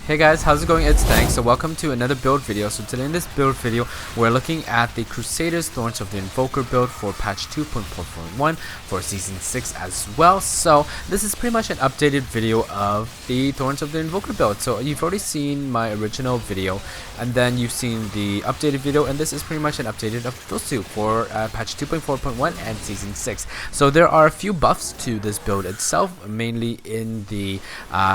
Hey guys, how's it going? It's Thanks. So welcome to another build video. So today in this build video, we're looking at the Crusader's Thorns of the Invoker build for patch 2.4.1 for season 6 as well. So this is pretty much an updated video of the Thorns of the Invoker build. So you've already seen my original video, and then you've seen the updated video, and this is pretty much an updated of those two for patch 2.4.1 and season 6. So there are a few buffs to this build itself, mainly in the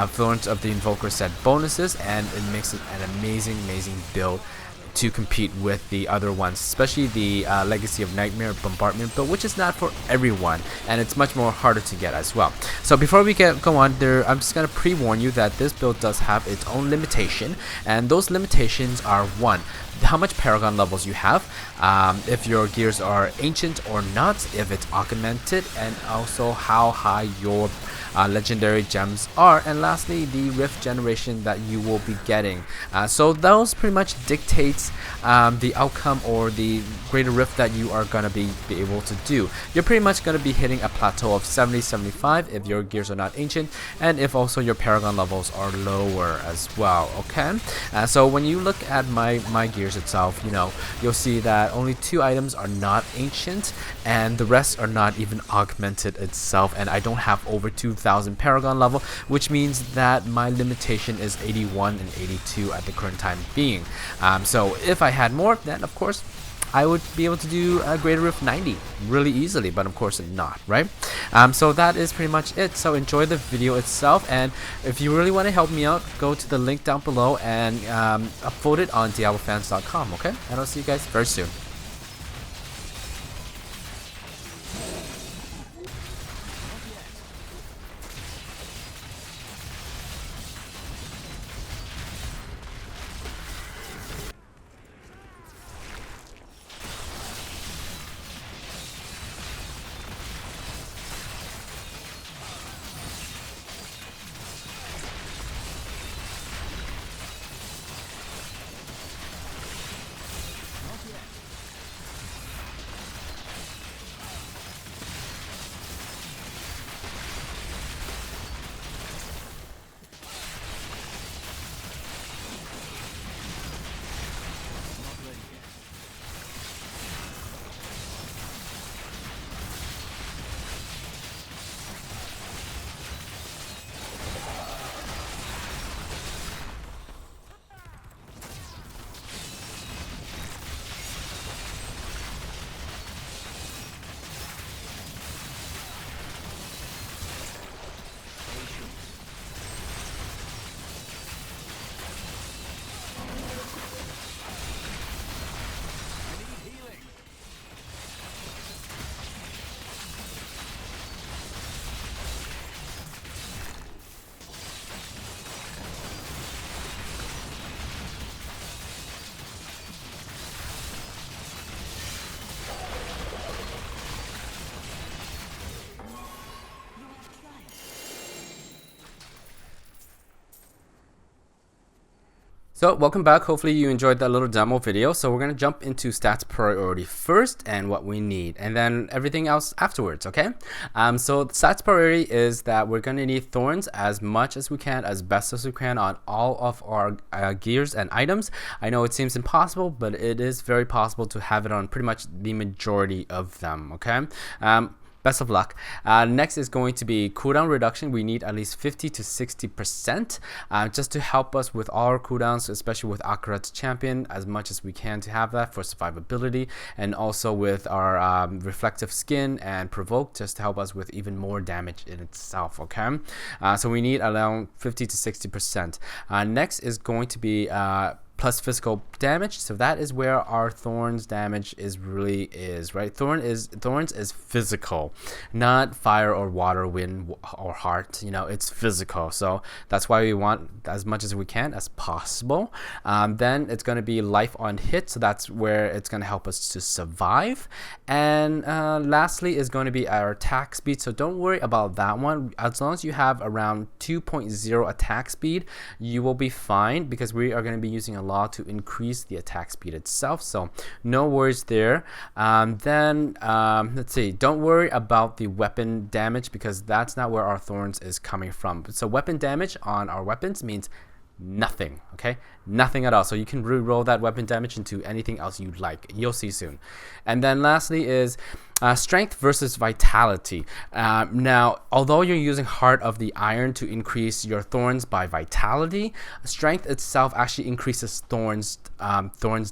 Thorns of the Invoker set bonuses, and it makes it an amazing build to compete with the other ones, especially the Legacy of Nightmare Bombardment build, which is not for everyone, and it's much more harder to get as well. So before we go on there, I'm just gonna pre-warn you that this build does have its own limitation, and those limitations are: one, how much Paragon levels you have, if your gears are ancient or not, if it's augmented, and also how high your legendary gems are, and lastly the rift generation that you will be getting. So those pretty much dictates the outcome or the greater rift that you are gonna be able to do. You're pretty much gonna be hitting a plateau of 70-75 if your gears are not ancient, and if also your Paragon levels are lower as well. Okay, so when you look at my gears itself, you'll see that only 2 items are not ancient, and the rest are not even augmented itself, and I don't have over 2,000 Paragon level, which means that my limitation is 81 and 82 at the current time being. So if I had more, then of course I would be able to do a greater rift 90 really easily, but of course not, right? So that is pretty much it. So enjoy the video itself, and if you really want to help me out, go to the link down below and upvote it on diablofans.com. okay, and I'll see you guys very soon. So welcome back. Hopefully you enjoyed that little demo video. So we're going to jump into stats priority first and what we need, and then everything else afterwards. Okay, so stats priority is that we're going to need Thorns as much as we can, as best as we can, on all of our gears and items. I know it seems impossible, but it is very possible to have it on pretty much the majority of them. Okay, best of luck. Next is going to be cooldown reduction. We need at least 50 to 60% just to help us with all our cooldowns, especially with Akarat's champion, as much as we can to have that for survivability, and also with our reflective skin and provoke, just to help us with even more damage in itself. Okay, so we need around 50 to 60%. Next is going to be plus physical damage, so that is where our Thorns damage really is, right? Thorns is physical, not fire or water, wind or heart. It's physical, so that's why we want as much as we can as possible. Then it's going to be life on hit, so that's where it's going to help us to survive. And lastly is going to be our attack speed, so don't worry about that one. As long as you have around 2.0 attack speed, you will be fine, because we are going to be using a lot to increase the attack speed itself, so no worries there. Then let's see, don't worry about the weapon damage, because that's not where our Thorns is coming from. So weapon damage on our weapons means nothing. Okay, nothing at all. So you can re-roll that weapon damage into anything else you'd like. You'll see soon. And then lastly is strength versus vitality. Now, although you're using Heart of the Iron to increase your thorns by vitality, strength itself actually increases thorns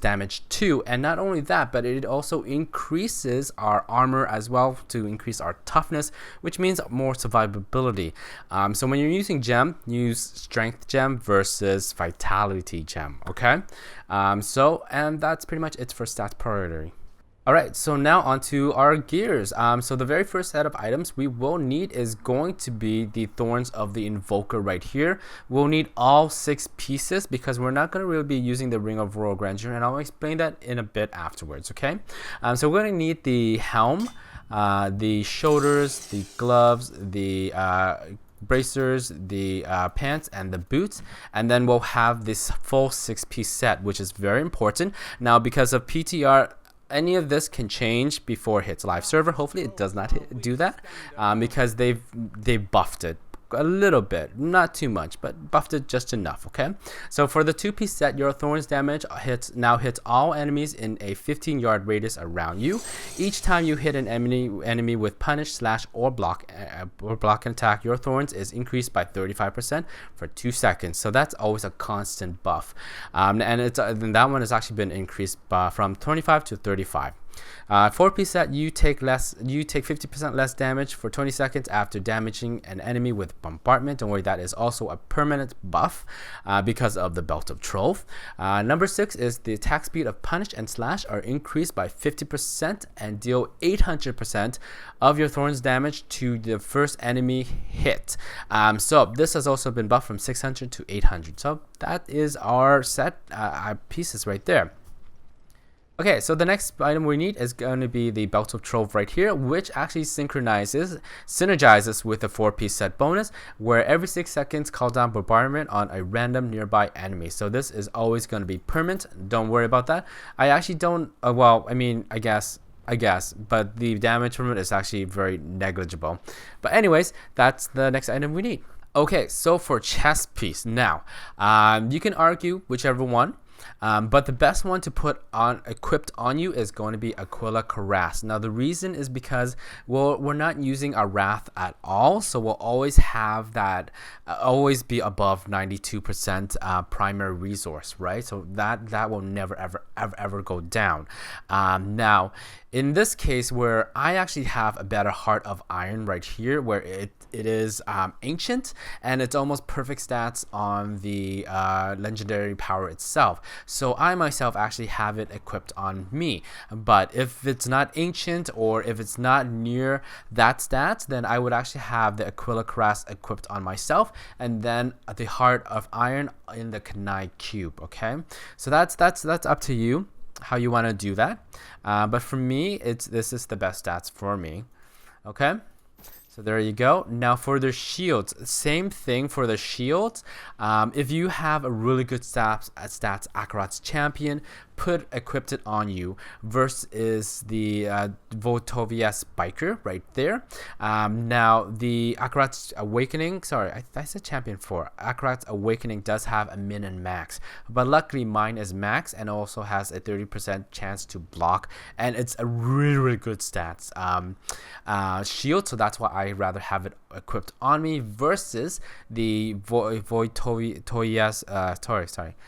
damage too. And not only that, but it also increases our armor as well to increase our toughness, which means more survivability. So when you're using gem, use strength gem versus vitality gem. Okay, and that's pretty much it for stats priority. Alright, so now onto our gears. So the very first set of items we will need is going to be the Thorns of the Invoker right here. We'll need all 6 pieces because we're not going to really be using the Ring of Royal Grandeur, and I'll explain that in a bit afterwards, okay? So we're going to need the helm, the shoulders, the gloves, the bracers, the pants, and the boots, and then we'll have this full 6-piece set, which is very important. Now, because of PTR, any of this can change before it hits live server. Hopefully it does not do that because they've buffed it a little bit, not too much, but buffed it just enough. Okay, so for the 2-piece set, your thorns damage now hits all enemies in a 15-yard radius around you. Each time you hit an enemy with punish, slash, or block an attack, your thorns is increased by 35% for 2 seconds. So that's always a constant buff, and that one has actually been increased from 25 to 35. 4-piece set, you take 50% less damage for 20 seconds after damaging an enemy with bombardment. Don't worry, that is also a permanent buff because of the Belt of Trove. Number 6 is the attack speed of punish and slash are increased by 50% and deal 800% of your thorns damage to the first enemy hit. So this has also been buffed from 600 to 800. So that is our set pieces right there. Okay, so the next item we need is going to be the Belt of Trove right here, which actually synergizes with the 4-piece set bonus, where every 6 seconds call down bombardment on a random nearby enemy. So this is always going to be permanent. Don't worry about that. I actually don't, well, I mean, I guess, but the damage from it is actually very negligible. But anyways, that's the next item we need. Okay, so for chest piece, now, you can argue whichever one. But the best one to put on equipped on you is going to be Aquila Cuirass. Now the reason is because we're not using our Wrath at all, so we'll always have that always be above 92% primary resource, right? So that will never ever go down. Now in this case, where I actually have a better Heart of Iron right here, where it is ancient and it's almost perfect stats on the legendary power itself. So I myself actually have it equipped on me. But if it's not ancient or if it's not near that stats, then I would actually have the Aquila Cuirass equipped on myself, and then the Heart of Iron in the Kanai cube. Okay, so that's up to you how you want to do that. But for me, this is the best stats for me. Okay. So there you go. Now for the shields, same thing for the shields. If you have a really good stats Akarat's champion, equipped it on you versus the Votovia Spiker right there. Now the Akarat's Awakening, sorry, I said champion 4. Akarat's Awakening does have a min and max, but luckily mine is max and also has a 30% chance to block, and it's a really good stats shield, so that's why I rather have it equipped on me versus the Voitovia's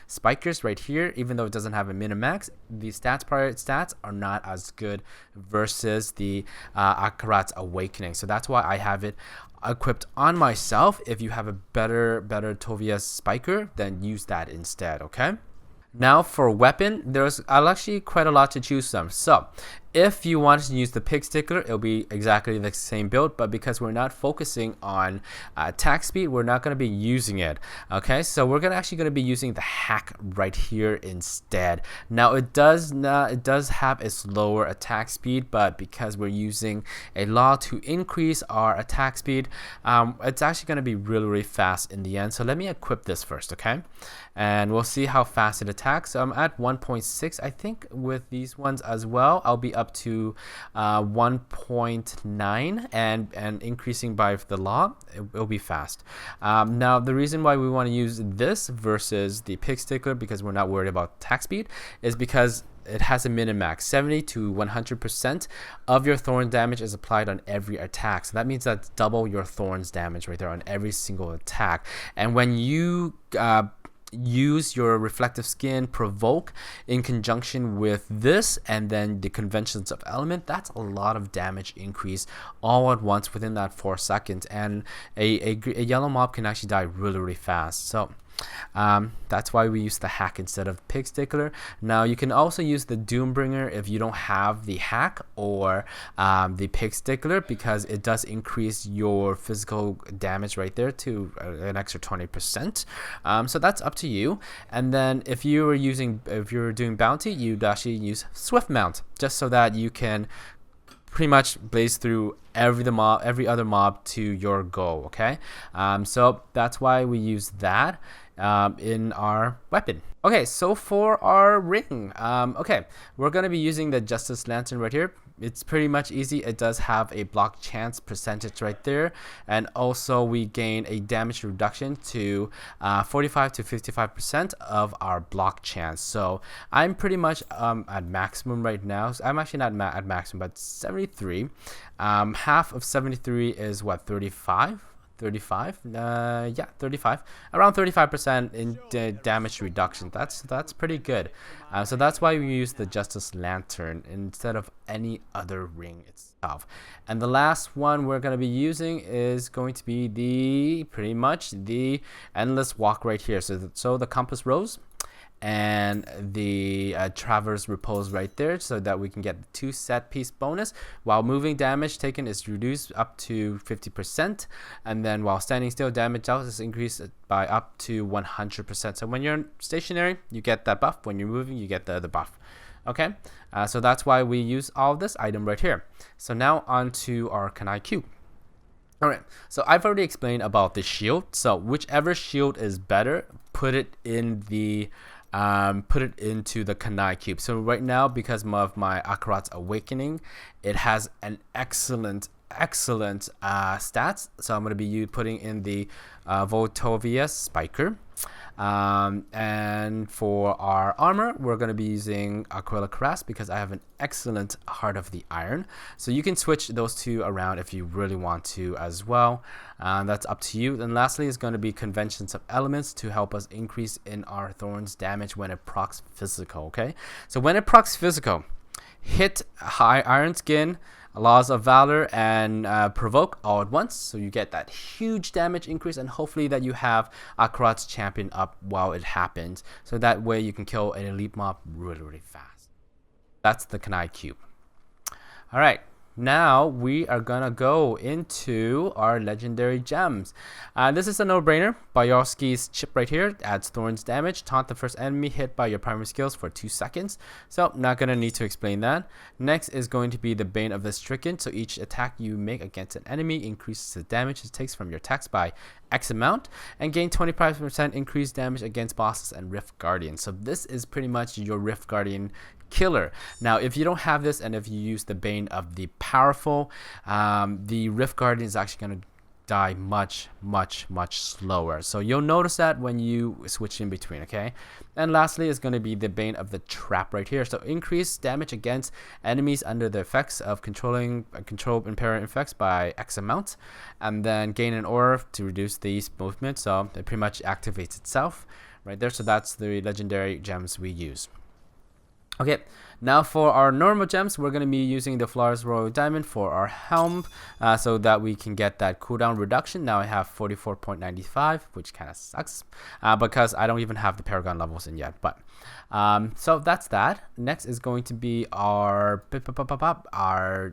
Spikers right here. Even though it doesn't have a min and max, the prior stats are not as good versus the Akarat's Awakening. So that's why I have it equipped on myself. If you have a better Tovia's Spiker, then use that instead, okay? Now for weapon, there's actually quite a lot to choose from. So if you want to use the pig sticker, it'll be exactly the same build, but because we're not focusing on attack speed, we're not going to be using it. Okay, so we're actually going to be using the hack right here instead. Now it does have a slower attack speed, but because we're using a law to increase our attack speed, it's actually going to be really fast in the end. So let me equip this first, okay? And we'll see how fast it attacks. So I'm at 1.6, I think, with these ones as well. I'll be up up to 1.9 and increasing by the law, it'll be fast. Now the reason why we want to use this versus the pig stickler, because we're not worried about attack speed, is because it has a min and max. 70 to 100% of your thorn damage is applied on every attack. So that means that's double your thorns damage right there on every single attack. And when you use your reflective skin provoke in conjunction with this and then the conventions of element, that's a lot of damage increase all at once within that 4 seconds, and a yellow mob can actually die really fast. So that's why we use the hack instead of pig stickler. Now you can also use the Doombringer if you don't have the hack or the pig stickler, because it does increase your physical damage right there to an extra 20%. So that's up to you. And then if you're doing bounty, you'd actually use Swift Mount, just so that you can pretty much blaze through every other mob to your goal. Okay, so that's why we use that in our weapon. Okay, so for our ring, okay, we're gonna be using the Justice Lantern right here. It's pretty much easy. It does have a block chance percentage right there, and also we gain a damage reduction to 45 to 55% of our block chance. So I'm pretty much at maximum right now. So I'm actually not at maximum, but 73. Half of 73 is what, 35? 35, yeah, 35, around 35% in damage reduction. That's pretty good. So that's why we use the Justice Lantern instead of any other ring itself. And the last one we're going to be using is going to be pretty much the Endless Walk right here. So the Compass Rose and the Traverse Repose right there, so that we can get the 2 set piece bonus while moving. Damage taken is reduced up to 50%, and then while standing still, damage out is increased by up to 100%. So when you're stationary, you get that buff. When you're moving, you get the other buff. Okay, so that's why we use all this item right here. So now on to our Kanai Cube. Alright, so I've already explained about the shield. So whichever shield is better, put it into the Kanai Cube. So right now, because of my Akarat's Awakening, it has an excellent stats. So I'm going to be putting in the Voltovia Spiker. And for our armor, we're going to be using Aquila Cuirass, because I have an excellent Heart of the Iron. So you can switch those two around if you really want to as well. That's up to you. Then lastly is going to be Conventions of Elements to help us increase in our Thorns damage when it procs physical. Okay, so when it procs physical, hit High Iron Skin, Laws of Valor, and Provoke all at once, so you get that huge damage increase, and hopefully that you have Akarat's Champion up while it happens, so that way you can kill an elite mob really fast. That's the Kanai Cube. Alright, now we are gonna go into our legendary gems. This is a no-brainer. Bayarski's chip right here adds Thorns damage. Taunt the first enemy hit by your primary skills for 2 seconds. So not gonna need to explain that. Next is going to be the Bane of the Stricken. So each attack you make against an enemy increases the damage it takes from your attacks by X amount, and gain 25% increased damage against bosses and Rift Guardians. So this is pretty much your Rift Guardian killer. Now if you don't have this, and if you use the Bane of the Powerful, the Rift Guardian is actually going to die much slower. So you'll notice that when you switch in between. Okay, and lastly is going to be the Bane of the Trap right here. So increase damage against enemies under the effects of control impairment effects by X amount, and then gain an aura to reduce these movements. So it pretty much activates itself right there. So that's the legendary gems we use. Okay, now for our normal gems, we're going to be using the Flawless Royal Diamond for our helm, so that we can get that cooldown reduction. Now I have 44.95, which kind of sucks, because I don't even have the Paragon Levels in yet. But so that's that. Next is going to be our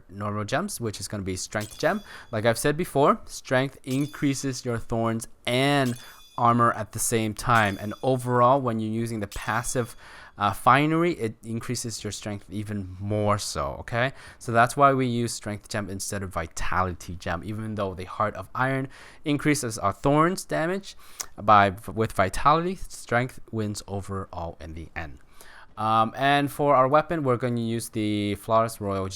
normal gems, which is going to be Strength Gem. Like I've said before, Strength increases your Thorns and armor at the same time, and overall when you're using the passive finery, it increases your strength even more so. Okay, so that's why we use Strength Gem instead of Vitality Gem. Even though the Heart of Iron increases our Thorns damage with Vitality, Strength wins overall in the end. And for our weapon, we're going to use the Flawless Royal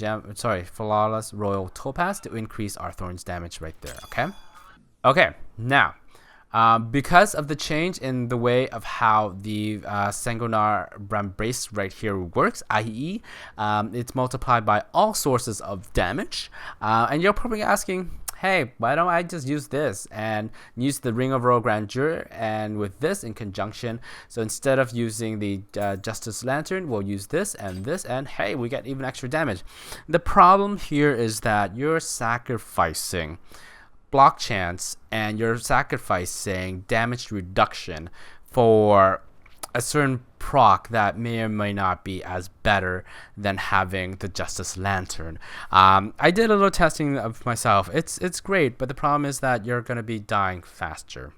Topaz to increase our Thorns damage right there, okay? Okay, now, because of the change in the way of how the Sanguinar Embrace right here works, i.e., it's multiplied by all sources of damage, and you're probably asking, hey, why don't I just use this and use the Ring of Royal Grandeur and with this in conjunction? So instead of using the Justice Lantern, we'll use this, and hey, we get even extra damage. The problem here is that you're sacrificing block chance and you're sacrificing damage reduction for a certain proc that may or may not be as better than having the Justice Lantern. I did a little testing of myself. It's great, but the problem is that you're going to be dying faster,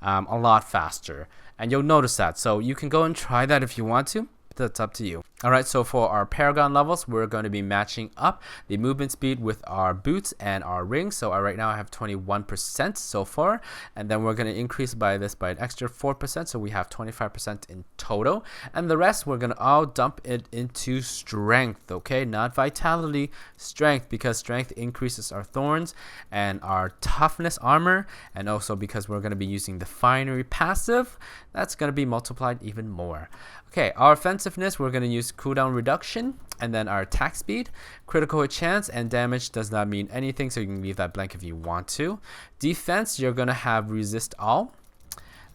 a lot faster, and you'll notice that. So you can go and try that if you want to. That's up to you. Alright, so for our Paragon levels, we're going to be matching up the movement speed with our boots and our rings. So right now I have 21% so far, and then we're going to increase by an extra 4%, so we have 25% in total. And the rest, we're going to all dump it into strength, okay? Not vitality, strength, because strength increases our thorns and our toughness armor, and also because we're going to be using the finery passive, that's going to be multiplied even more. Okay, our offensiveness, we're going to use cooldown reduction, and then our attack speed, critical hit chance, and damage does not mean anything, so you can leave that blank if you want to. Defense, you're going to have resist all,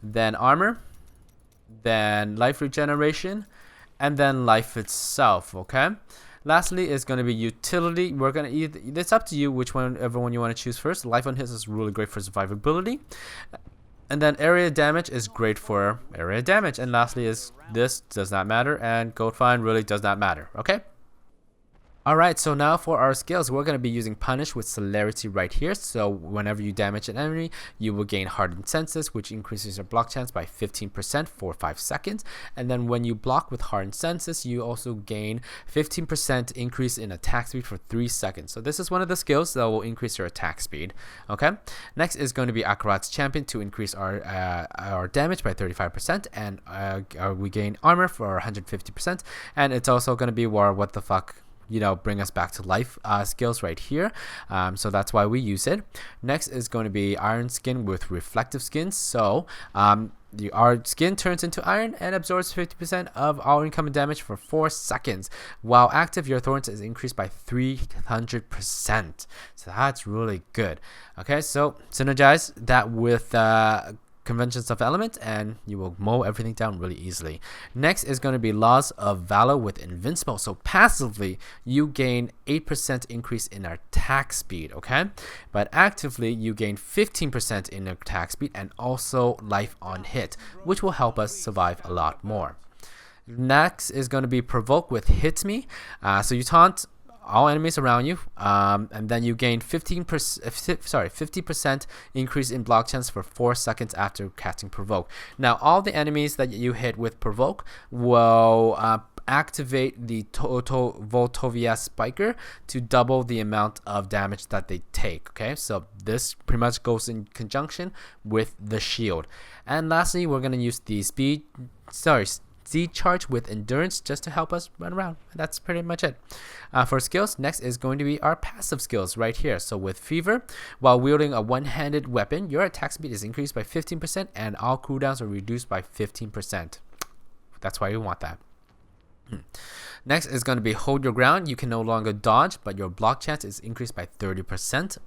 then armor, then life regeneration, and then life itself, okay? Lastly is going to be utility. We're going to it's up to you whichever one you want to choose first. Life on hits is really great for survivability. And then area damage is great for area damage. And lastly is this does not matter, and gold fine really does not matter, okay? Alright, so now for our skills, we're going to be using Punish with Celerity right here. So whenever you damage an enemy, you will gain Hardened Senses, which increases your block chance by 15% for 5 seconds. And then when you block with Hardened Senses, you also gain 15% increase in attack speed for 3 seconds. So this is one of the skills that will increase your attack speed. Okay. Next is going to be Akarat's Champion to increase our damage by 35%, and we gain armor for 150%. And it's also going to be what the fuck, bring us back to life skills right here. So that's why we use it. Next is going to be Iron Skin with Reflective Skin. So our skin turns into iron and absorbs 50% of all incoming damage for 4 seconds. While active, your thorns is increased by 300%. So that's really good. Okay, so synergize that with Conventions of Element, and you will mow everything down really easily. Next is going to be Laws of Valor with Invincible. So passively, you gain 8% increase in our attack speed, okay? But actively, you gain 15% in attack speed and also life on hit, which will help us survive a lot more. Next is going to be Provoke with Hit Me. So you taunt all enemies around you, and then you gain 50% increase in block chance for 4 seconds after casting Provoke. Now all the enemies that you hit with Provoke will activate the Voltovia Spiker to double the amount of damage that they take. Okay, so this pretty much goes in conjunction with the shield. And lastly, we're going to use the Speed Charge with Endurance just to help us run around. That's pretty much it. For skills, next is going to be our passive skills right here. So with Fever, while wielding a one-handed weapon, your attack speed is increased by 15% and all cooldowns are reduced by 15%. That's why you want that. Next is going to be Hold Your Ground. You can no longer dodge, but your block chance is increased by 30%.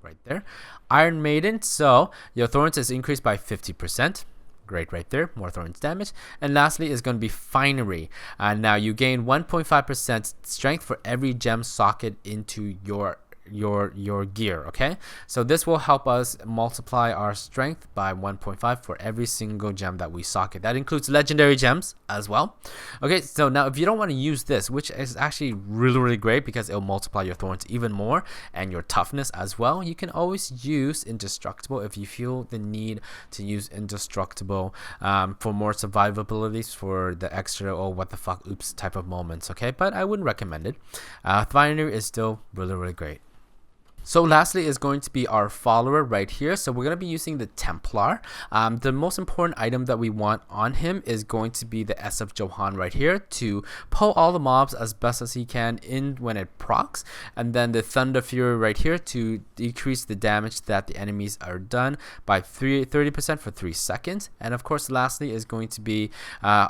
Right there. Iron Maiden, so your thorns is increased by 50%. Great right there, more thorns damage. And lastly is going to be Finery. Now you gain 1.5% strength for every gem socket into your gear. Okay, so this will help us multiply our strength by 1.5 for every single gem that we socket. That includes legendary gems as well. Okay, so now if you don't want to use this, which is actually really great because it'll multiply your thorns even more and your toughness as well, you can always use Indestructible if you feel the need to use Indestructible for more survivability, for the extra what the fuck oops type of moments. Okay, but I wouldn't recommend it. Finery is still really great. So lastly is going to be our follower right here. So we're going to be using the Templar. The most important item that we want on him is going to be the S of Johann right here to pull all the mobs as best as he can in when it procs. And then the Thunder Fury right here to decrease the damage that the enemies are done by 30% for 3 seconds. And of course lastly is going to be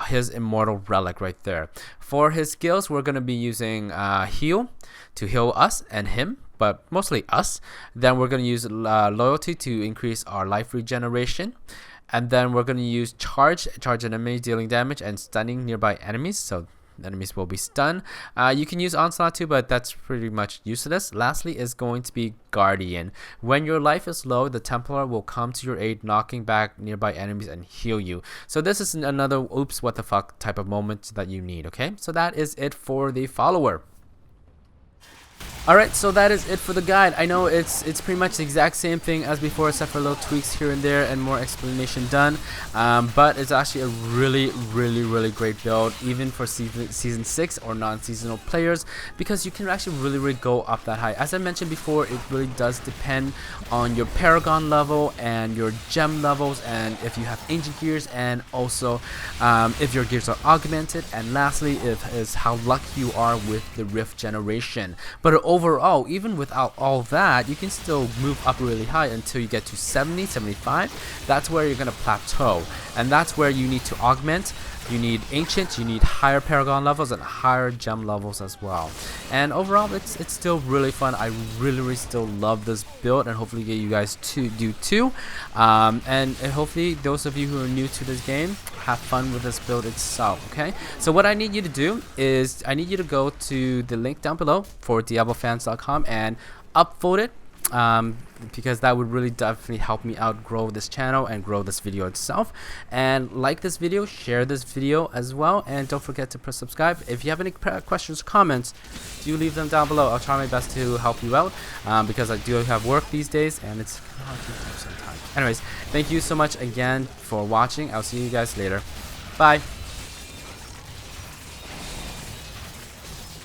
his Immortal Relic right there. For his skills, we're going to be using Heal to heal us and him, but mostly us. Then we're going to use Loyalty to increase our life regeneration. And then we're going to use Charge enemy dealing damage and stunning nearby enemies. So enemies will be stunned. You can use Onslaught too, but that's pretty much useless. Lastly is going to be Guardian. When your life is low, the Templar will come to your aid, knocking back nearby enemies and heal you. So this is another oops what the fuck type of moment that you need. Okay, so that is it for the follower. Alright, so that is it for the guide. I know it's pretty much the exact same thing as before, except for little tweaks here and there and more explanation done. But it's actually a really great build, even for season 6 or non-seasonal players, because you can actually really go up that high. As I mentioned before, it really does depend on your Paragon level and your gem levels, and if you have ancient gears, and also if your gears are augmented, and lastly is how lucky you are with the Rift generation. But overall, even without all that, you can still move up really high until you get to 70, 75. That's where you're going to plateau, and that's where you need to augment. You need ancient, you need higher Paragon levels and higher gem levels as well. And overall, it's still really fun. I really still love this build, and hopefully you guys do too. And hopefully those of you who are new to this game have fun with this build itself. Okay, so what I need you to do is I need you to go to the link down below for diablofans.com and upvote it. Because that would really definitely help me out grow this channel and grow this video itself. And like this video, share this video as well, and don't forget to press subscribe. If you have any questions, comments, do leave them down below. I'll try my best to help you out, because I do have work these days and it's hard to do sometimes. Anyways, thank you so much again for watching. I'll see you guys later. Bye.